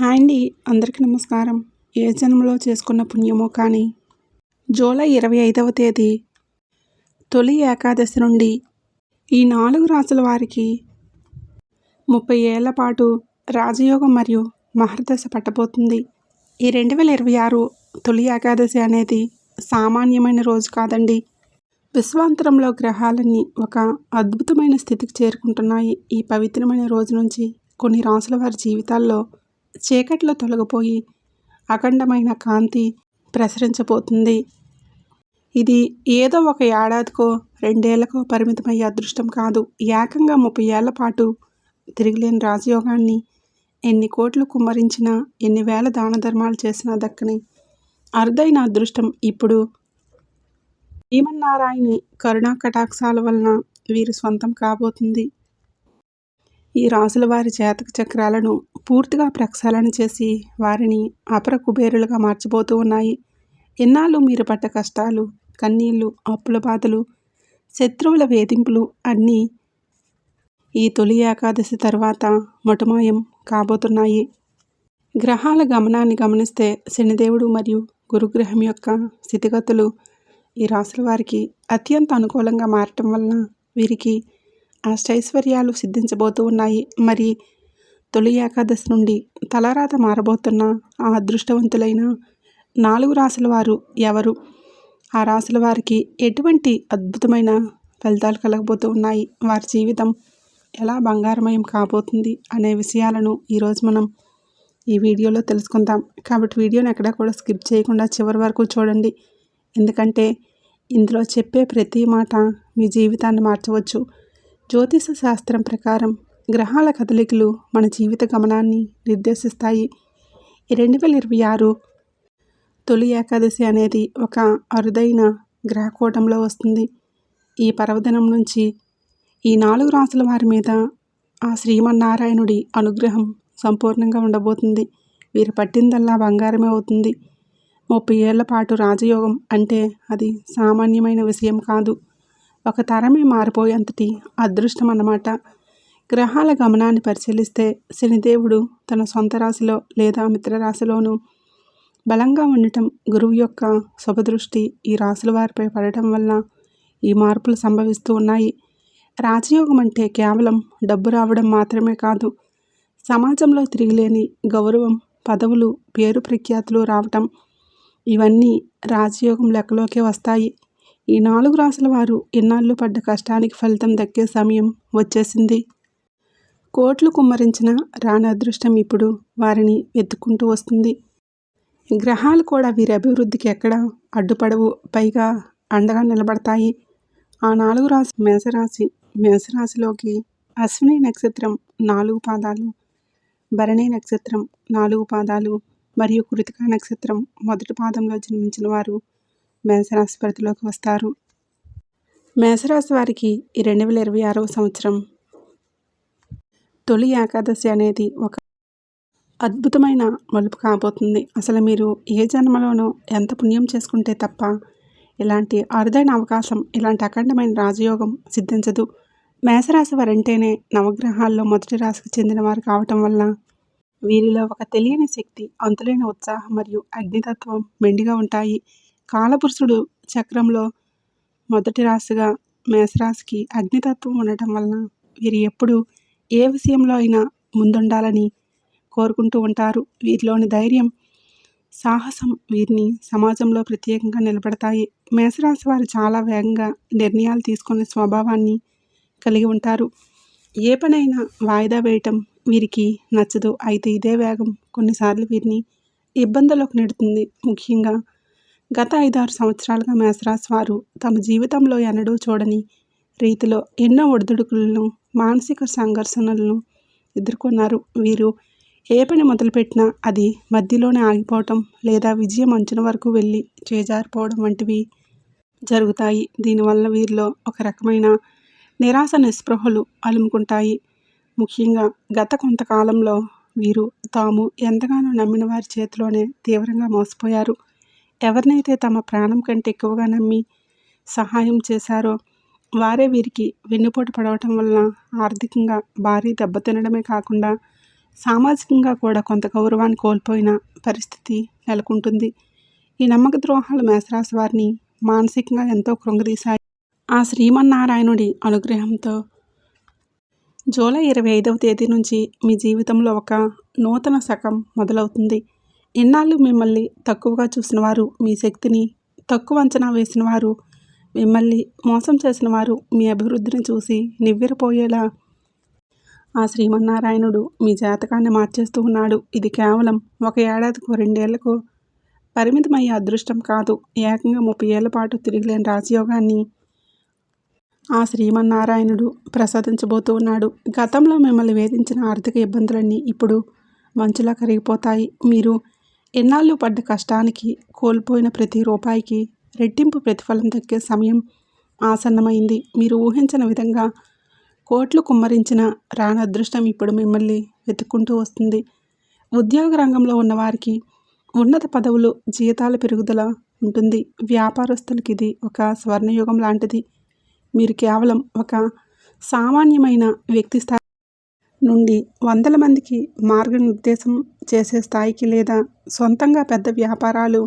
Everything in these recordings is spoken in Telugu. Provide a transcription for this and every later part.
హాయ్ అండి. అందరికీ నమస్కారం. ఏ జన్మలో చేసుకున్న పుణ్యమో కానీ జూలై 25వ తేదీ తొలి ఏకాదశి నుండి ఈ 4 రాసుల వారికి 30 ఏళ్ల పాటు రాజయోగం మరియు మహర్దశ పట్టబోతుంది. ఈ 2026 తొలి ఏకాదశి అనేది సామాన్యమైన రోజు కాదండి. విశ్వాంతరంలో గ్రహాలన్నీ ఒక అద్భుతమైన స్థితికి చేరుకుంటున్నాయి. ఈ పవిత్రమైన రోజు నుంచి కొన్ని రాసుల వారి జీవితాల్లో చీకట్లు తొలగిపోయి అఖండమైన కాంతి ప్రసరించబోతుంది. ఇది ఏదో ఒక ఏడాదికో 2 ఏళ్లకో పరిమితమయ్యే అదృష్టం కాదు. ఏకంగా 30 ఏళ్ల పాటు తిరిగిలేని రాజయోగాన్ని ఎన్ని కోట్లు కుమ్మరించినా, ఎన్ని వేల దాన ధర్మాలు చేసినా దక్కని అరుదైన అదృష్టం ఇప్పుడు శ్రీమన్నారాయణి కరుణా కటాక్షాల వలన వీరి సొంతం కాబోతుంది. ఈ రాసుల వారి జాతక చక్రాలను పూర్తిగా ప్రక్షాళన చేసి వారిని అపర కుబేరులుగా మార్చబోతూ ఉన్నాయి. ఇన్నాళ్ళు మీరు పడ్డ కష్టాలు, కన్నీళ్లు, అప్పుల బాధలు, శత్రువుల వేధింపులు అన్నీ ఈ తొలి ఏకాదశి తర్వాత మటుమాయం కాబోతున్నాయి. గ్రహాల గమనాన్ని గమనిస్తే శనిదేవుడు మరియు గురుగ్రహం యొక్క స్థితిగతులు ఈ రాసుల వారికి అత్యంత అనుకూలంగా మారటం వలన వీరికి అష్టైశ్వర్యాలు సిద్ధించబోతూ ఉన్నాయి. మరి తొలి ఏకాదశి నుండి తలరాత మారబోతున్న ఆ అదృష్టవంతులైన 4 రాసుల వారు ఎవరు? ఆ రాసుల వారికి ఎటువంటి అద్భుతమైన ఫలితాలు కలగబోతూ ఉన్నాయి? వారి జీవితం ఎలా బంగారమయం కాబోతుంది అనే విషయాలను ఈరోజు మనం ఈ వీడియోలో తెలుసుకుందాం. కాబట్టి వీడియోని ఎక్కడా కూడా స్కిప్ చేయకుండా చివరి వరకు చూడండి. ఎందుకంటే ఇందులో చెప్పే ప్రతి మాట మీ జీవితాన్ని మార్చవచ్చు. జ్యోతిష శాస్త్రం ప్రకారం గ్రహాల కదలికలు మన జీవిత గమనాన్ని నిర్దేశిస్తాయి. ఈ 2026 తొలి ఏకాదశి అనేది ఒక అరుదైన గ్రహకూటంలో వస్తుంది. ఈ పర్వదినం నుంచి ఈ 4 రాసుల వారి మీద ఆ శ్రీమన్నారాయణుడి అనుగ్రహం సంపూర్ణంగా ఉండబోతుంది. వీరు పట్టిందల్లా బంగారమే అవుతుంది. 30 ఏళ్ల పాటు రాజయోగం అంటే అది సామాన్యమైన విషయం కాదు. ఒక తరమే మారిపోయేంతటి అదృష్టం అన్నమాట. గ్రహాల గమనాన్ని పరిశీలిస్తే శనిదేవుడు తన సొంత రాశిలో లేదా మిత్ర రాశిలోనూ బలంగా ఉండటం, గురువు యొక్క శుభదృష్టి ఈ రాశుల వారిపై పడటం వల్ల ఈ మార్పులు సంభవిస్తూ ఉన్నాయి. రాజయోగం అంటే కేవలం డబ్బు రావడం మాత్రమే కాదు. సమాజంలో తిరిగిలేని గౌరవం, పదవులు, పేరు ప్రఖ్యాతులు రావటం ఇవన్నీ రాజయోగం లెక్కలోకే వస్తాయి. ఈ 4 రాసుల వారు ఇన్నాళ్ళు పడ్డ కష్టానికి ఫలితం దక్కే సమయం వచ్చేసింది. కోట్లు కుమ్మరించిన రాని అదృష్టం ఇప్పుడు వారిని వెతుక్కుంటూ వస్తుంది. గ్రహాలు కూడా వీరి అభివృద్ధికి ఎక్కడ అడ్డుపడవు, పైగా అండగా నిలబడతాయి. ఆ 4 రాశి మేషరాశి. మేషరాశిలోకి అశ్విని నక్షత్రం 4 పాదాలు, భరణి నక్షత్రం 4 పాదాలు మరియు కృతికా నక్షత్రం మొదటి పాదంలో జన్మించిన వారు మేషరాశి పరిధిలోకి వస్తారు. మేషరాశి వారికి ఈ 2026వ సంవత్సరం తొలి ఏకాదశి అనేది ఒక అద్భుతమైన మలుపు కాబోతుంది. అసలు మీరు ఏ జన్మలోనో ఎంత పుణ్యం చేసుకుంటే తప్ప ఇలాంటి అరుదైన అవకాశం, ఇలాంటి అఖండమైన రాజయోగం సిద్ధించదు. మేషరాశి వారంటేనే నవగ్రహాల్లో మొదటి రాశికి చెందిన వారు కావటం వల్ల వీరిలో ఒక తెలియని శక్తి, అంతులేని ఉత్సాహం మరియు అగ్నితత్వం మెండుగా ఉంటాయి. కాలపురుషుడు చక్రంలో మొదటి రాశిగా మేషరాశికి అగ్నితత్వం ఉండటం వలన వీరు ఎప్పుడు ఏ విషయంలో అయినా ముందుండాలని కోరుకుంటూ ఉంటారు. వీరిలోని ధైర్యం, సాహసం వీరిని సమాజంలో ప్రత్యేకంగా నిలబెడతాయి. మేషరాశి వారు చాలా వేగంగా నిర్ణయాలు తీసుకునే స్వభావాన్ని కలిగి ఉంటారు. ఏ పనైనా వాయిదా వేయటం వీరికి నచ్చదు. అయితే ఇదే వేగం కొన్నిసార్లు వీరిని ఇబ్బందుల్లోకి నెడుతుంది. ముఖ్యంగా గత 5-6 సంవత్సరాలుగా మేషరాశి వారు తమ జీవితంలో ఎన్నడూ చూడని రీతిలో ఎన్నో ఒడిదుడుకులను, మానసిక సంఘర్షణలను ఎదుర్కొన్నారు. వీరు ఏ పని మొదలుపెట్టినా అది మధ్యలోనే ఆగిపోవటం లేదా విజయం అంచున వరకు వెళ్ళి చేజారిపోవడం వంటివి జరుగుతాయి. దీనివల్ల వీరిలో ఒక రకమైన నిరాశ, నిస్పృహలు అలుముకుంటాయి. ముఖ్యంగా గత కొంతకాలంలో వీరు తాము ఎంతగానో నమ్మిన వారి చేతిలోనే తీవ్రంగా మోసపోయారు. ఎవరినైతే తమ ప్రాణం కంటే ఎక్కువగా నమ్మి సహాయం చేశారో వారే వీరికి వెన్నుపోటు పడవటం వలన ఆర్థికంగా భారీ దెబ్బతినడమే కాకుండా సామాజికంగా కూడా కొంత గౌరవాన్ని కోల్పోయిన పరిస్థితి నెలకొంటుంది. ఈ నమ్మక ద్రోహాలు మేషరాశి వారిని మానసికంగా ఎంతో కృంగదీశాయి. ఆ శ్రీమన్నారాయణుడి అనుగ్రహంతో జూలై 25వ తేదీ నుంచి మీ జీవితంలో ఒక నూతన శకం మొదలవుతుంది. ఇన్నాళ్ళు మిమ్మల్ని తక్కువగా చూసిన వారు, మీ శక్తిని తక్కువ అంచనా వేసిన వారు, మిమ్మల్ని మోసం చేసిన వారు మీ అభివృద్ధిని చూసి నివ్వెరపోయేలా ఆ శ్రీమన్నారాయణుడు మీ జాతకాన్ని మార్చేస్తూ ఉన్నాడు. ఇది కేవలం 1 ఏడాదికో 2 ఏళ్లకు పరిమితమయ్యే అదృష్టం కాదు. ఏకంగా 30 ఏళ్ల పాటు తిరిగిలేని రాజయోగాన్ని ఆ శ్రీమన్నారాయణుడు ప్రసాదించబోతూ ఉన్నాడు. గతంలో మిమ్మల్ని వేధించిన ఆర్థిక ఇబ్బందులన్నీ ఇప్పుడు మంచులా కరిగిపోతాయి. మీరు ఎన్నాళ్ళు పడ్డ కష్టానికి, కోల్పోయిన ప్రతి రూపాయికి రెట్టింపు ప్రతిఫలం దక్కే సమయం ఆసన్నమైంది. మీరు ఊహించిన విధంగా కోట్లు కుమ్మరించిన రాని అదృష్టం ఇప్పుడు మిమ్మల్ని వెతుక్కుంటూ వస్తుంది. ఉద్యోగ రంగంలో ఉన్నవారికి ఉన్నత పదవులు, జీతాల పెరుగుదల ఉంటుంది. వ్యాపారస్తులకి ఇది ఒక స్వర్ణయుగం లాంటిది. మీరు కేవలం ఒక సామాన్యమైన వ్యక్తి స్థాయి నుండి వందల మందికి మార్గనిర్దేశం చేసే స్థాయికి, లేదా సొంతంగా పెద్ద వ్యాపారాలు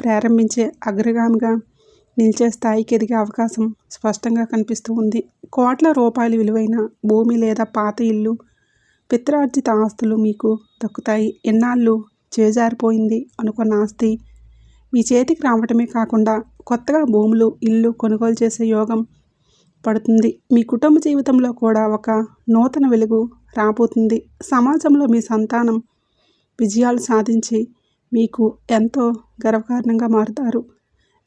ప్రారంభించే అగ్రగామిగా నిలిచే స్థాయికి ఎదిగే అవకాశం స్పష్టంగా కనిపిస్తూ ఉంది. కోట్ల రూపాయల విలువైన భూమి లేదా పాత ఇల్లు, పిత్రార్జిత ఆస్తులు మీకు దక్కుతాయి. ఎన్నాళ్ళు చేజారిపోయింది అనుకున్న ఆస్తి మీ చేతికి రావటమే కాకుండా కొత్తగా భూములు, ఇల్లు కొనుగోలు చేసే యోగం పడుతుంది. మీ కుటుంబ జీవితంలో కూడా ఒక నూతన వెలుగు రాబోతుంది. సమాజంలో మీ సంతానం విజయాలు సాధించి మీకు ఎంతో గర్వకారణంగా మారుతారు.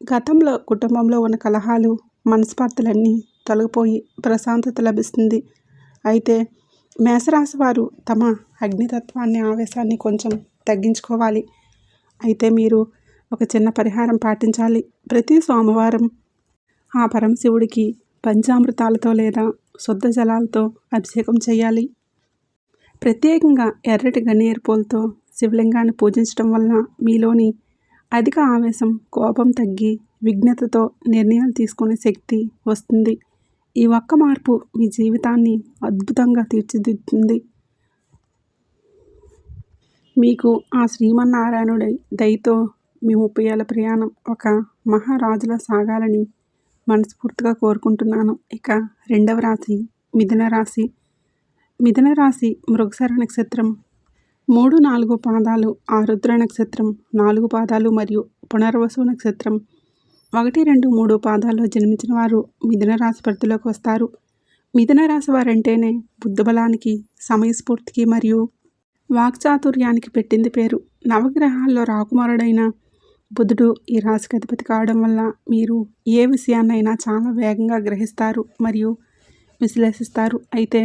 గతంలో కుటుంబంలో ఉన్న కలహాలు, మనస్పర్ధలన్నీ తొలగిపోయి ప్రశాంతత లభిస్తుంది. అయితే మేషరాశి వారు తమ అగ్నితత్వాన్ని, ఆవేశాన్ని కొంచెం తగ్గించుకోవాలి. అయితే మీరు ఒక చిన్న పరిహారం పాటించాలి. ప్రతి సోమవారం ఆ పరమశివుడికి పంచామృతాలతో లేదా శుద్ధ జలాలతో అభిషేకం చేయాలి. ప్రత్యేకంగా ఎర్రటి గన్నేరు పూలతో శివలింగాన్ని పూజించడం వలన మీలోని అధిక ఆవేశం, కోపం తగ్గి విఘ్నతతో నిర్ణయాలు తీసుకునే శక్తి వస్తుంది. ఈ ఒక్క మార్పు మీ జీవితాన్ని అద్భుతంగా తీర్చిదిద్దుతుంది. మీకు ఆ శ్రీమన్నారాయణుడి దయతో మీ 30 ఏళ్ల ప్రయాణం ఒక మహారాజులా సాగాలని మనస్ఫూర్తిగా కోరుకుంటున్నాను. ఇక 2వ రాశి మిథున రాశి. మిథున రాశి మృగశిర నక్షత్రం 3, 4 పాదాలు, ఆరుద్ర నక్షత్రం 4 పాదాలు మరియు పునర్వసు నక్షత్రం 1, 2, 3 పాదాల్లో జన్మించిన వారు మిథున రాశి పరిధిలోకి వస్తారు. మిథున రాశి వారంటేనే బుద్ధబలానికి, సమయస్ఫూర్తికి మరియు వాక్చాతుర్యానికి పెట్టింది పేరు. నవగ్రహాల్లో రాకుమారుడైన బుధుడు ఈ రాశికి అధిపతి కావడం వల్ల మీరు ఏ విషయాన్నైనా చాలా వేగంగా గ్రహిస్తారు మరియు విశ్లేషిస్తారు. అయితే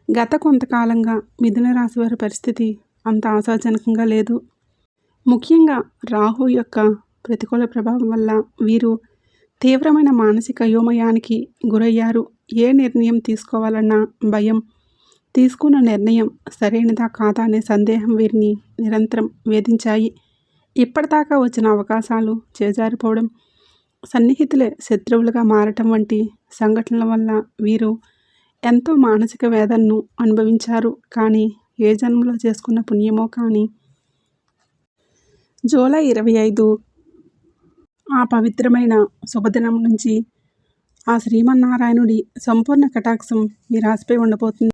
గత కొంతకాలంగా మిథున రాశి వారి పరిస్థితి అంత ఆశాజనకంగా లేదు. ముఖ్యంగా రాహు యొక్క ప్రతికూల ప్రభావం వల్ల వీరు తీవ్రమైన మానసిక అయోమయానికి గురయ్యారు. ఏ నిర్ణయం తీసుకోవాలన్నా భయం, తీసుకున్న నిర్ణయం సరైనదా కాదా అనే సందేహం వీరిని నిరంతరం వేధించాయి. ఇప్పటిదాకా వచ్చిన అవకాశాలు చేజారిపోవడం, సన్నిహితులే శత్రువులుగా మారటం వంటి సంఘటనల వల్ల వీరు ఎంతో మానసిక వేదనను అనుభవించారు. కానీ ఏ జన్మలో చేసుకున్న పుణ్యమో కానీ జూలై 25 ఆ పవిత్రమైన శుభదినం నుంచి ఆ శ్రీమన్నారాయణుడి సంపూర్ణ కటాక్షం మీ రాశిపై ఉండబోతుంది.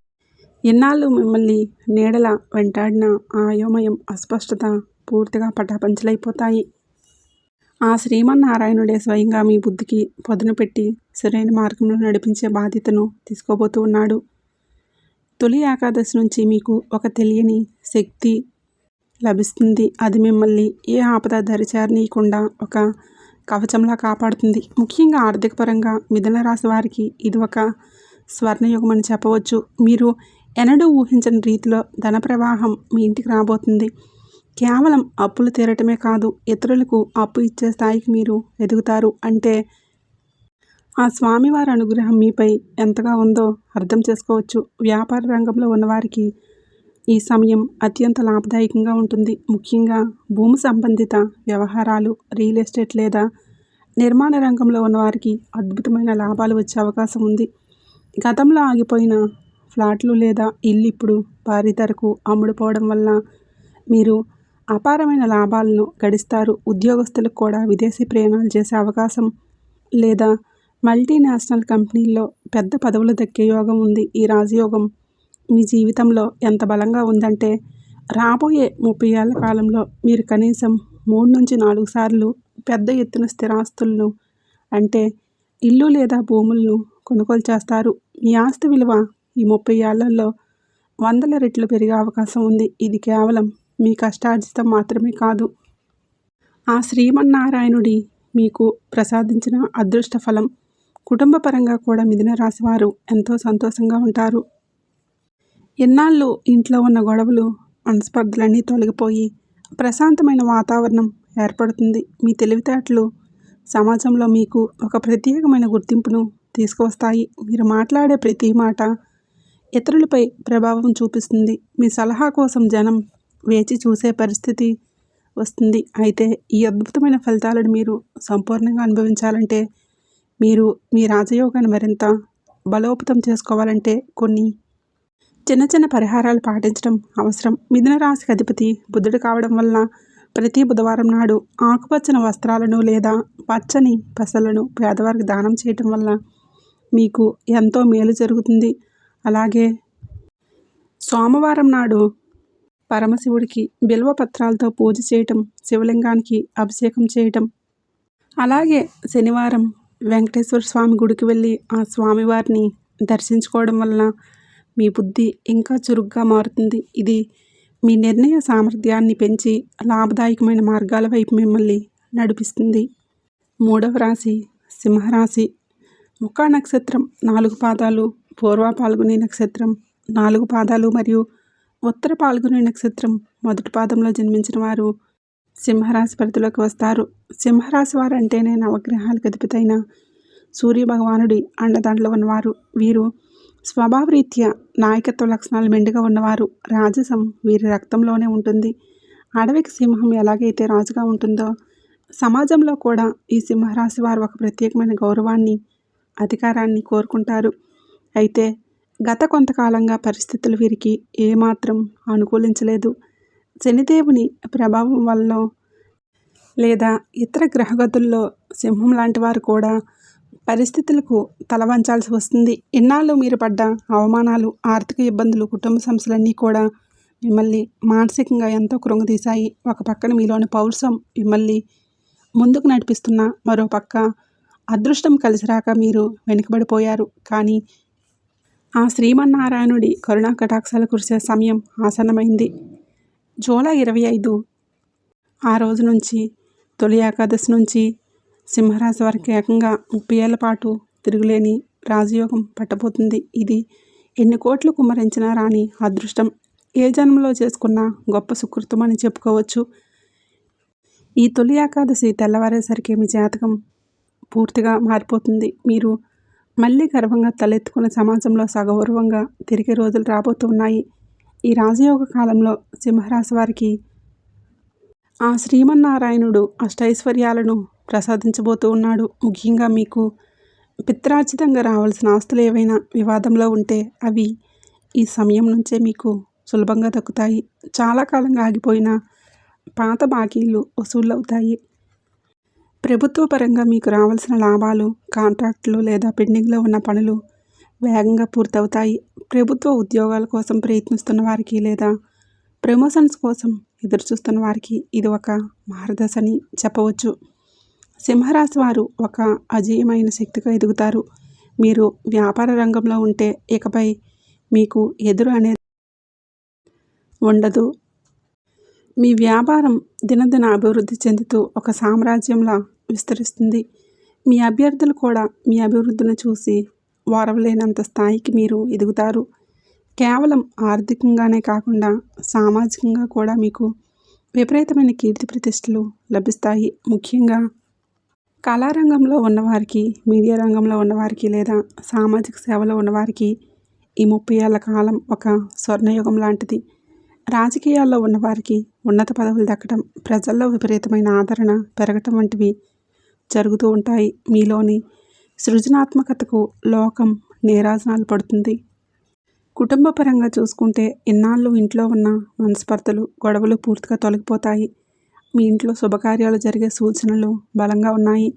ఎన్నాళ్ళు మిమ్మల్ని నీడలా వెంటాడిన ఆ అయోమయం, అస్పష్టత పూర్తిగా పటాపంచలైపోతాయి. ఆ శ్రీమన్నారాయణుడే స్వయంగా మీ బుద్ధికి పదును పెట్టి సరైన మార్గంలో నడిపించే బాధ్యతను తీసుకోబోతూ ఉన్నాడు. తొలి ఏకాదశి నుంచి మీకు ఒక తెలియని శక్తి లభిస్తుంది. అది మిమ్మల్ని ఏ ఆపద దరిచేరనీయకుండా ఒక కవచంలా కాపాడుతుంది. ముఖ్యంగా ఆర్థిక పరంగా మిథున రాశి వారికి ఇది ఒక స్వర్ణయుగం అని చెప్పవచ్చు. మీరు ఎన్నడూ ఊహించని రీతిలో ధన ప్రవాహం మీ ఇంటికి రాబోతుంది. కేవలం అప్పులు తీరటమే కాదు, ఇతరులకు అప్పు ఇచ్చే స్థాయికి మీరు ఎదుగుతారు. అంటే ఆ స్వామివారి అనుగ్రహం మీపై ఎంతగా ఉందో అర్థం చేసుకోవచ్చు. వ్యాపార రంగంలో ఉన్నవారికి ఈ సమయం అత్యంత లాభదాయకంగా ఉంటుంది. ముఖ్యంగా భూమి సంబంధిత వ్యవహారాలు, రియల్ ఎస్టేట్ లేదా నిర్మాణ రంగంలో ఉన్నవారికి అద్భుతమైన లాభాలు వచ్చే అవకాశం ఉంది. గతంలో ఆగిపోయిన ఫ్లాట్లు లేదా ఇల్లు ఇప్పుడు భారీ ధరకు అమ్ముడుపోవడం వల్ల మీరు అపారమైన లాభాలను గడిస్తారు. ఉద్యోగస్తులకు కూడా విదేశీ ప్రయాణాలు చేసే అవకాశం లేదా మల్టీనేషనల్ కంపెనీల్లో పెద్ద పదవులు దక్కే యోగం ఉంది. ఈ రాజయోగం మీ జీవితంలో ఎంత బలంగా ఉందంటే రాబోయే 30 ఏళ్ల కాలంలో మీరు కనీసం 3 నుంచి 4 సార్లు పెద్ద ఎత్తున స్థిరాస్తులను అంటే ఇల్లు లేదా భూములను కొనుగోలు చేస్తారు. మీ ఆస్తి విలువ ఈ 30 ఏళ్లలో వందల రెట్లు పెరిగే అవకాశం ఉంది. ఇది కేవలం మీ కష్టార్జితం మాత్రమే కాదు, ఆ శ్రీమన్నారాయణుడి మీకు ప్రసాదించిన అదృష్ట ఫలం. కుటుంబ పరంగా కూడా మిథున రాశి వారు ఎంతో సంతోషంగా ఉంటారు. ఇన్నాళ్ళు ఇంట్లో ఉన్న గొడవలు, మనస్పర్ధలన్నీ తొలగిపోయి ప్రశాంతమైన వాతావరణం ఏర్పడుతుంది. మీ తెలివితేటలు సమాజంలో మీకు ఒక ప్రత్యేకమైన గుర్తింపును తీసుకువస్తాయి. మీరు మాట్లాడే ప్రతి మాట ఇతరులపై ప్రభావం చూపిస్తుంది. మీ సలహా కోసం జనం వేచి చూసే పరిస్థితి వస్తుంది. అయితే ఈ అద్భుతమైన ఫలితాలను మీరు సంపూర్ణంగా అనుభవించాలంటే, మీరు మీ రాజయోగాన్ని మరింత బలోపేతం చేసుకోవాలంటే కొన్ని చిన్న చిన్న పరిహారాలు పాటించడం అవసరం. మిథున రాశికి అధిపతి బుధుడు కావడం వల్ల ప్రతి బుధవారం నాడు ఆకుపచ్చని వస్త్రాలను లేదా పచ్చని పెసలను పేదవారికి దానం చేయటం వల్ల మీకు ఎంతో మేలు జరుగుతుంది. అలాగే సోమవారం నాడు పరమశివుడికి బిల్వ పత్రాలతో పూజ చేయటం, శివలింగానికి అభిషేకం చేయటం, అలాగే శనివారం వెంకటేశ్వర స్వామి గుడికి వెళ్ళి ఆ స్వామివారిని దర్శించుకోవడం వలన మీ బుద్ధి ఇంకా చురుగ్గా మారుతుంది. ఇది మీ నిర్ణయ సామర్థ్యాన్ని పెంచి లాభదాయకమైన మార్గాల వైపు మిమ్మల్ని నడిపిస్తుంది. 3వ రాశి సింహరాశి. ముఖ నక్షత్రం 4 పాదాలు, పూర్వ పాల్గొనే నక్షత్రం 4 పాదాలు మరియు ఉత్తర పాల్గొనే నక్షత్రం మొదటి పాదంలో జన్మించిన వారు సింహరాశి పరిధిలోకి వస్తారు. సింహరాశి వారు అంటేనే నవగ్రహాలకు అధిపతైన సూర్యభగవానుడి అండదండలు ఉన్నవారు. వీరు స్వభావరీత్యా నాయకత్వ లక్షణాలు మెండుగా ఉన్నవారు. రాజసం వీరి రక్తంలోనే ఉంటుంది. అడవికి సింహం ఎలాగైతే రాజుగా ఉంటుందో, సమాజంలో కూడా ఈ సింహరాశి వారు ఒక ప్రత్యేకమైన గౌరవాన్ని, అధికారాన్ని కోరుకుంటారు. అయితే గత కొంతకాలంగా పరిస్థితులు వీరికి ఏమాత్రం అనుకూలించలేదు. శనిదేవుని ప్రభావం వల్ల లేదా ఇతర గ్రహగతుల్లో సింహం లాంటి వారు కూడా పరిస్థితులకు తలవంచాల్సి వస్తుంది. ఇన్నాళ్ళు మీరు పడ్డ అవమానాలు, ఆర్థిక ఇబ్బందులు, కుటుంబ సమస్యలన్నీ కూడా మిమ్మల్ని మానసికంగా ఎంతో కృంగదీశాయి. ఒక పక్కన మీలోని పౌరుషం మిమ్మల్ని ముందుకు నడిపిస్తున్న, మరో పక్క అదృష్టం కలిసి రాక మీరు వెనుకబడిపోయారు. కానీ ఆ శ్రీమన్నారాయణుడి కరుణా కటాక్షాలు కురిసే సమయం ఆసన్నమైంది. జూలై 25 ఆ రోజు నుంచి తొలి ఏకాదశి నుంచి సింహరాశి వారికి ఏకంగా 30 ఏళ్ల పాటు తిరుగులేని రాజయోగం పట్టబోతుంది. ఇది ఎన్ని కోట్లు కుమ్మరించినా రాని అదృష్టం. ఏ జన్మలో చేసుకున్న గొప్ప సుకృతం అని చెప్పుకోవచ్చు. ఈ తొలి ఏకాదశి తెల్లవారేసరికి మీ జాతకం పూర్తిగా మారిపోతుంది. మీరు మళ్ళీ గర్వంగా తలెత్తుకున్న సమాజంలో సగౌరవంగా తిరిగే రోజులు రాబోతున్నాయి. ఈ రాజయోగ కాలంలో సింహరాశి వారికి ఆ శ్రీమన్నారాయణుడు అష్టైశ్వర్యాలను ప్రసాదించబోతూ ఉన్నాడు. ముఖ్యంగా మీకు పిత్రార్జితంగా రావాల్సిన ఆస్తులు ఏవైనా వివాదంలో ఉంటే అవి ఈ సమయం నుంచే మీకు సులభంగా దక్కుతాయి. చాలా కాలంగా ఆగిపోయిన పాత బాకీలు వసూళ్లవుతాయి. ప్రభుత్వ పరంగా మీకు రావాల్సిన లాభాలు, కాంట్రాక్టులు లేదా పెండింగ్లో ఉన్న పనులు వేగంగా పూర్తవుతాయి. ప్రభుత్వ ఉద్యోగాల కోసం ప్రయత్నిస్తున్న వారికి లేదా ప్రమోషన్స్ కోసం ఎదురుచూస్తున్న వారికి ఇది ఒక మార్గదర్శి అని చెప్పవచ్చు. సింహరాశి వారు ఒక అజేయమైన శక్తిగా ఎదుగుతారు. మీరు వ్యాపార రంగంలో ఉంటే ఇకపై మీకు ఎదురు అనేది ఉండదు. మీ వ్యాపారం దినదిన అభివృద్ధి చెందుతూ ఒక సామ్రాజ్యంలా విస్తరిస్తుంది. మీ అభ్యర్థులు కూడా మీ అభివృద్ధిని చూసి ఓర్వలేనంత స్థాయికి మీరు ఎదుగుతారు. కేవలం ఆర్థికంగానే కాకుండా సామాజికంగా కూడా మీకు విపరీతమైన కీర్తి ప్రతిష్టలు లభిస్తాయి. ముఖ్యంగా కళారంగంలో ఉన్నవారికి, మీడియా రంగంలో ఉన్నవారికి లేదా సామాజిక సేవలో ఉన్నవారికి ఈ 30 ఏళ్ల కాలం ఒక స్వర్ణయుగం లాంటిది. రాజకీయాల్లో ఉన్నవారికి ఉన్నత పదవులు దక్కడం, ప్రజల్లో విపరీతమైన ఆదరణ పెరగటం వంటివి జరుగుతూ ఉంటాయి. మీలోని సృజనాత్మకతకు లోకం నీరాజనాలు పడుతుంది. కుటుంబ పరంగా చూసుకుంటే ఇన్నాళ్ళు ఇంట్లో ఉన్న మనస్పర్ధలు, గొడవలు పూర్తిగా తొలగిపోతాయి. మీ ఇంట్లో శుభకార్యాలు జరిగే సూచనలు బలంగా ఉన్నాయి.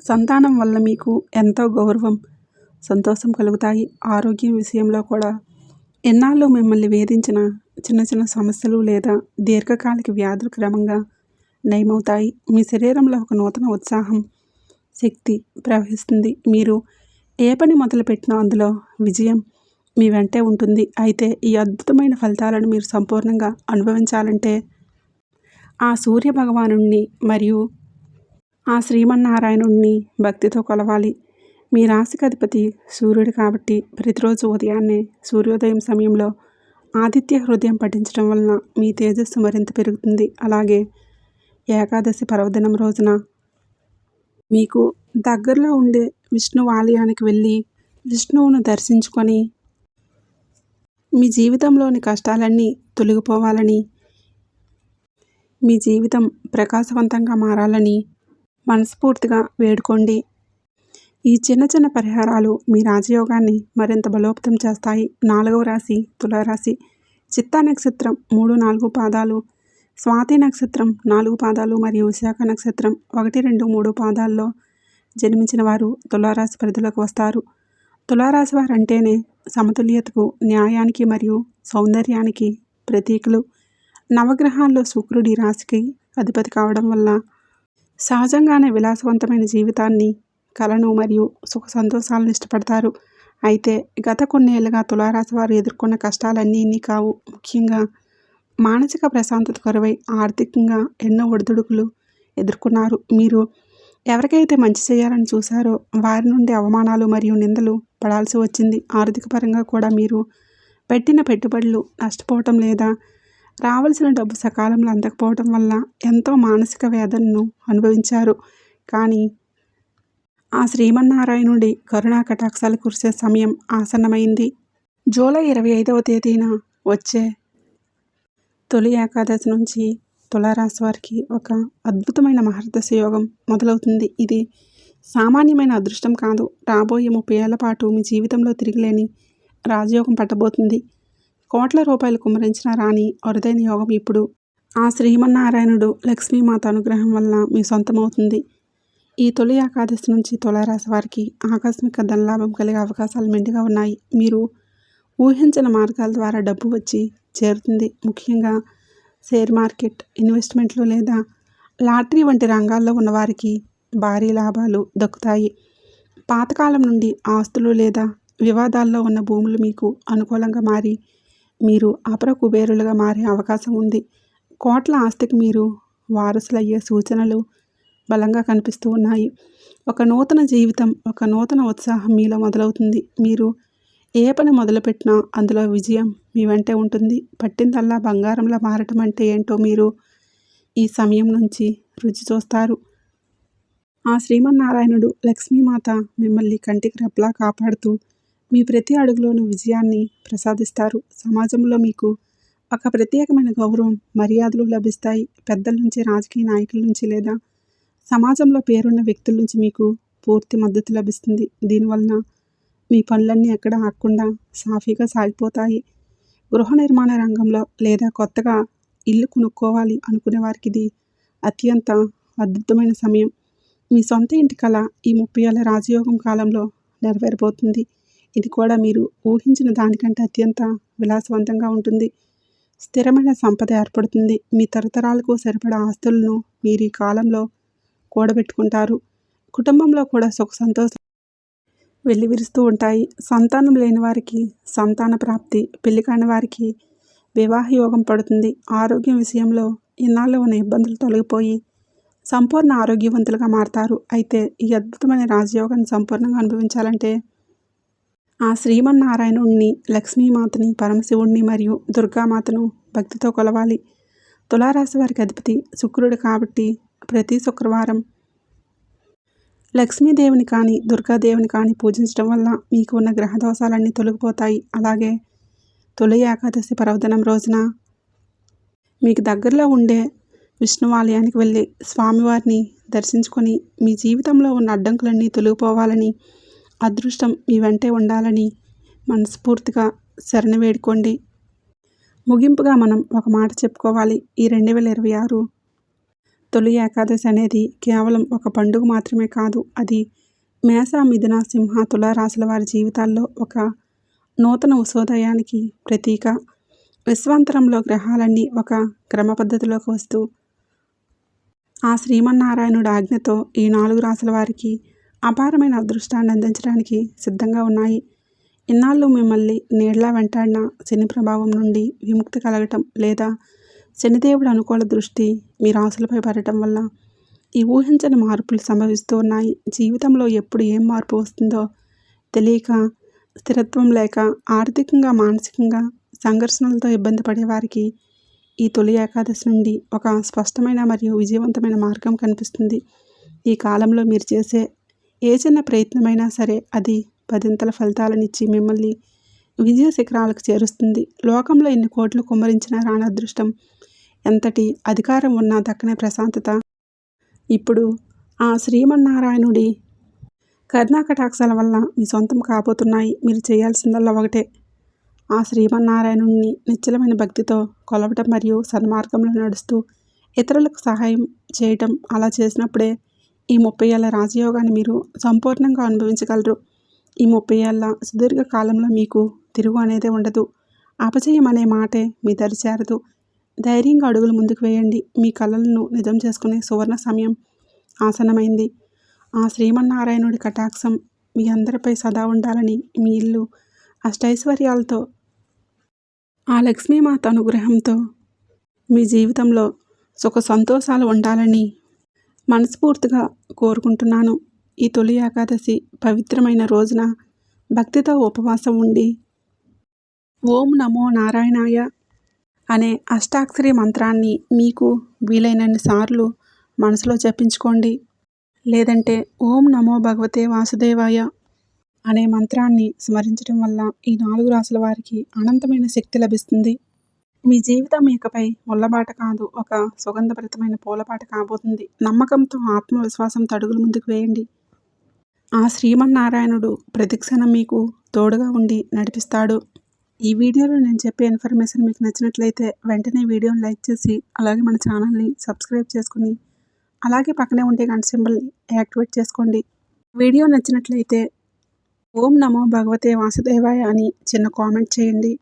సంతానం వల్ల మీకు ఎంతో గౌరవం, సంతోషం కలుగుతాయి. ఆరోగ్యం విషయంలో కూడా ఎన్నాళ్ళు మిమ్మల్ని వేధించిన చిన్న చిన్న సమస్యలు లేదా దీర్ఘకాలిక వ్యాధులు క్రమంగా నయమవుతాయి. మీ శరీరంలో ఒక నూతన ఉత్సాహం, శక్తి ప్రవహిస్తుంది. మీరు ఏ పని మొదలుపెట్టినా అందులో విజయం మీ వెంటే ఉంటుంది. అయితే ఈ అద్భుతమైన ఫలితాలను మీరు సంపూర్ణంగా అనుభవించాలంటే ఆ సూర్య భగవానుణ్ణి మరియు ఆ శ్రీమన్నారాయణుణ్ణి భక్తితో కొలవాలి. మీ రాశికి అధిపతి సూర్యుడు కాబట్టి ప్రతిరోజు ఉదయాన్నే సూర్యోదయం సమయంలో ఆదిత్య హృదయం పఠించడం వలన మీ తేజస్సు మరింత పెరుగుతుంది. అలాగే ఏకాదశి పర్వదినం రోజున మీకు దగ్గరలో ఉండే విష్ణు ఆలయానికి వెళ్ళి విష్ణువును దర్శించుకొని మీ జీవితంలోని కష్టాలన్నీ తొలగిపోవాలని, మీ జీవితం ప్రకాశవంతంగా మారాలని మనస్ఫూర్తిగా వేడుకోండి. ఈ చిన్న చిన్న పరిహారాలు మీ రాజయోగాన్ని మరింత బలోపేతం చేస్తాయి. 4వ రాశి తులారాశి. చిత్తా నక్షత్రం 3, 4 పాదాలు, స్వాతి నక్షత్రం 4 పాదాలు మరియు విశాఖ నక్షత్రం 1, 2, 3 పాదాల్లో జన్మించిన వారు తులారాశి పరిధిలోకి వస్తారు. తులారాశి వారు అంటేనే సమతుల్యతకు, న్యాయానికి మరియు సౌందర్యానికి ప్రతీకలు. నవగ్రహాల్లో శుక్రుడి రాశికి అధిపతి కావడం వల్ల సహజంగానే విలాసవంతమైన జీవితాన్ని, కళను మరియు సుఖ సంతోషాలను ఇష్టపడతారు. అయితే గత కొన్నేళ్లుగా తులారాశి వారు ఎదుర్కొన్న కష్టాలన్నీ ఇన్ని కావు. ముఖ్యంగా మానసిక ప్రశాంతత కరువై ఆర్థికంగా ఎన్నో ఒడిదుడుకులు ఎదుర్కొన్నారు. మీరు ఎవరికైతే మంచి చేయాలని చూశారో వారి నుండి అవమానాలు మరియు నిందలు పడాల్సి వచ్చింది. ఆర్థిక పరంగా కూడా మీరు పెట్టిన పెట్టుబడులు నష్టపోవటం లేదా రావాల్సిన డబ్బు సకాలంలో అందకపోవటం వల్ల ఎంతో మానసిక వేదనను అనుభవించారు. కానీ ఆ శ్రీమన్నారాయణుడి కరుణా కటాక్షాలు కురిసే సమయం ఆసన్నమైంది. జూలై 25వ తేదీన వచ్చే తొలి ఏకాదశి నుంచి తులారాశి వారికి ఒక అద్భుతమైన మహర్దశ యోగం మొదలవుతుంది. ఇది సామాన్యమైన అదృష్టం కాదు. రాబోయే 30 ఏళ్ల పాటు మీ జీవితంలో తిరిగిలేని రాజయోగం పట్టబోతుంది. కోట్ల రూపాయలు కుమ్మరించిన రాని అరుదైన యోగం ఇప్పుడు ఆ శ్రీమన్నారాయణుడు, లక్ష్మీమాత అనుగ్రహం వల్ల మీ సొంతమవుతుంది. ఈ తొలి ఏకాదశి నుంచి తులారాశి వారికి ఆకస్మిక ధనలాభం కలిగే అవకాశాలు మెండుగా ఉన్నాయి. మీరు ఊహించిన మార్గాల ద్వారా డబ్బు వచ్చి చేరుతుంది. ముఖ్యంగా షేర్ మార్కెట్, ఇన్వెస్ట్మెంట్లు లేదా లాటరీ వంటి రంగాల్లో ఉన్నవారికి భారీ లాభాలు దక్కుతాయి. పాతకాలం నుండి ఆస్తులు లేదా వివాదాల్లో ఉన్న భూములు మీకు అనుకూలంగా మారి మీరు అపర కుబేరులుగా మారే అవకాశం ఉంది. కోట్ల ఆస్తికి మీరు వారసులయ్యే సూచనలు బలంగా కనిపిస్తూ ఉన్నాయి. ఒక నూతన జీవితం, ఒక నూతన ఉత్సాహం మీలో మొదలవుతుంది. మీరు ఏ పని మొదలుపెట్టినా అందులో విజయం మీ వెంటే ఉంటుంది. పట్టిందల్లా బంగారంలా మారటం అంటే ఏంటో మీరు ఈ సమయం నుంచి రుచి చూస్తారు. ఆ శ్రీమన్నారాయణుడు, లక్ష్మీమాత మిమ్మల్ని కంటికి రెప్పలా కాపాడుతూ మీ ప్రతి అడుగులోనూ విజయాన్ని ప్రసాదిస్తారు. సమాజంలో మీకు ఒక ప్రత్యేకమైన గౌరవం, మర్యాదలు లభిస్తాయి. పెద్దల నుంచి, రాజకీయ నాయకుల నుంచి లేదా సమాజంలో పేరున్న వ్యక్తుల నుంచి మీకు పూర్తి మద్దతు లభిస్తుంది. దీనివలన మీ పనులన్నీ ఎక్కడ ఆగకుండా సాఫీగా సాగిపోతాయి. గృహ నిర్మాణ రంగంలో లేదా కొత్తగా ఇల్లు కొనుక్కోవాలి అనుకునే వారికి ఇది అత్యంత అద్భుతమైన సమయం. మీ సొంత ఇంటి కళ ఈ 30 ఏళ్ల రాజయోగం కాలంలో నెరవేరబోతుంది. ఇది కూడా మీరు ఊహించిన దానికంటే అత్యంత విలాసవంతంగా ఉంటుంది. స్థిరమైన సంపద ఏర్పడుతుంది. మీ తరతరాలకు సరిపడా ఆస్తులను మీరు ఈ కాలంలో కూడబెట్టుకుంటారు. కుటుంబంలో కూడా సుఖ సంతోషం వెల్లివిరుస్తూ ఉంటాయి. సంతానం లేని వారికి సంతాన ప్రాప్తి, పెళ్లి కాని వారికి వివాహ యోగం పడుతుంది. ఆరోగ్యం విషయంలో ఇన్నాళ్ళు ఉన్న ఇబ్బందులు తొలగిపోయి సంపూర్ణ ఆరోగ్యవంతులుగా మారతారు. అయితే ఈ అద్భుతమైన రాజయోగాన్ని సంపూర్ణంగా అనుభవించాలంటే ఆ శ్రీమన్నారాయణుడిని, లక్ష్మీమాతని, పరమశివుడిని మరియు దుర్గామాతను భక్తితో కొలవాలి. తులారాశి వారికి అధిపతి శుక్రుడు కాబట్టి ప్రతి శుక్రవారం లక్ష్మీదేవిని కానీ, దుర్గాదేవిని కానీ పూజించడం వల్ల మీకు ఉన్న గ్రహ దోషాలన్నీ తొలగిపోతాయి. అలాగే తొలి ఏకాదశి పర్వదినం రోజున మీకు దగ్గరలో ఉండే విష్ణు ఆలయానికి వెళ్ళి స్వామివారిని దర్శించుకొని మీ జీవితంలో ఉన్న అడ్డంకులన్నీ తొలగిపోవాలని, అదృష్టం మీ వెంటే ఉండాలని మనస్ఫూర్తిగా శరణు వేడుకోండి. ముగింపుగా మనం ఒక మాట చెప్పుకోవాలి. ఈ 2026 తొలి ఏకాదశి అనేది కేవలం ఒక పండుగ మాత్రమే కాదు. అది మేష, మిథున, సింహ, తుల రాశుల వారి జీవితాల్లో ఒక నూతన ఉషోదయానికి ప్రతీక. విశ్వాంతరంలో గ్రహాలన్నీ ఒక క్రమ పద్ధతిలోకి వస్తూ ఆ శ్రీమన్నారాయణుడి ఆజ్ఞతో ఈ 4 రాశుల వారికి అపారమైన అదృష్టాన్ని అందించడానికి సిద్ధంగా ఉన్నాయి. ఇన్నాళ్ళు మిమ్మల్ని నీడలా వెంటాడిన శని ప్రభావం నుండి విముక్తి కలగటం లేదా శనిదేవుడు అనుకూల దృష్టి మీ రాశులపై పడటం వల్ల ఈ ఊహించని మార్పులు సంభవిస్తూ ఉన్నాయి. జీవితంలో ఎప్పుడు ఏం మార్పు వస్తుందో తెలియక, స్థిరత్వం లేక, ఆర్థికంగా మానసికంగా సంఘర్షణలతో ఇబ్బంది పడే వారికి ఈ తొలి ఏకాదశి నుండి ఒక స్పష్టమైన మరియు విజయవంతమైన మార్గం కనిపిస్తుంది. ఈ కాలంలో మీరు చేసే ఏ చిన్న ప్రయత్నమైనా సరే అది 10ంతల ఫలితాలనిచ్చి మిమ్మల్ని విజయ శిఖరాలకు చేరుస్తుంది. లోకంలో ఎన్ని కోట్లు కుమ్మరించినా రాని అదృష్టం, ఎంతటి అధికారం ఉన్నా దక్కనే ప్రశాంతత ఇప్పుడు ఆ శ్రీమన్నారాయణుడి కరుణాకటాక్షాల వల్ల మీ సొంతం కాబోతున్నాయి. మీరు చేయాల్సిందల్లా ఒకటే, ఆ శ్రీమన్నారాయణుడిని నిశ్చలమైన భక్తితో కొలవటం మరియు సన్మార్గంలో నడుస్తూ ఇతరులకు సహాయం చేయటం. అలా చేసినప్పుడే ఈ 30 ఏళ్ల రాజయోగాన్ని మీరు సంపూర్ణంగా అనుభవించగలరు. ఈ 30 ఏళ్ల సుదీర్ఘ కాలంలో మీకు తిరుగు అనేదే ఉండదు. అపజయం అనే మాటే మీ దరి చేరదు. ధైర్యంగా అడుగులు ముందుకు వేయండి. మీ కలలను నిజం చేసుకునే సువర్ణ సమయం ఆసన్నమైంది. ఆ శ్రీమన్నారాయణుడి కటాక్షం మీ అందరిపై సదా ఉండాలని, మీ ఇల్లు అష్టైశ్వర్యాలతో, ఆ లక్ష్మీమాత అనుగ్రహంతో మీ జీవితంలో సుఖ సంతోషాలు ఉండాలని మనస్ఫూర్తిగా కోరుకుంటున్నాను. ఈ తొలి ఏకాదశి పవిత్రమైన రోజున భక్తితో ఉపవాసం ఉండి ఓం నమో నారాయణాయ అనే అష్టాక్షరి మంత్రాన్ని మీకు వీలైనన్ని సార్లు మనసులో జపించుకోండి. లేదంటే ఓం నమో భగవతే వాసుదేవాయ అనే మంత్రాన్ని స్మరించడం వల్ల ఈ 4 రాశుల వారికి అనంతమైన శక్తి లభిస్తుంది. మీ జీవితం ఇకపై ముళ్ళబాట కాదు, ఒక సుగంధభరితమైన పూలబాట కాబోతుంది. నమ్మకంతో, ఆత్మవిశ్వాసంతో అడుగులు ముందుకు వేయండి. ఆ శ్రీమన్నారాయణుడు ప్రతిక్షణం మీకు తోడుగా ఉండి నడిపిస్తాడు. ఈ వీడియోలో నేను చెప్పే ఇన్ఫర్మేషన్ మీకు నచ్చినట్లయితే వెంటనే వీడియోని లైక్ చేసి, అలాగే మన ఛానల్ని సబ్స్క్రైబ్ చేసుకుని, అలాగే పక్కనే ఉండే గంట సింబల్ని యాక్టివేట్ చేసుకోండి. వీడియో నచ్చినట్లయితే ఓం నమో భగవతే వాసుదేవాయ అని చిన్న కామెంట్ చేయండి.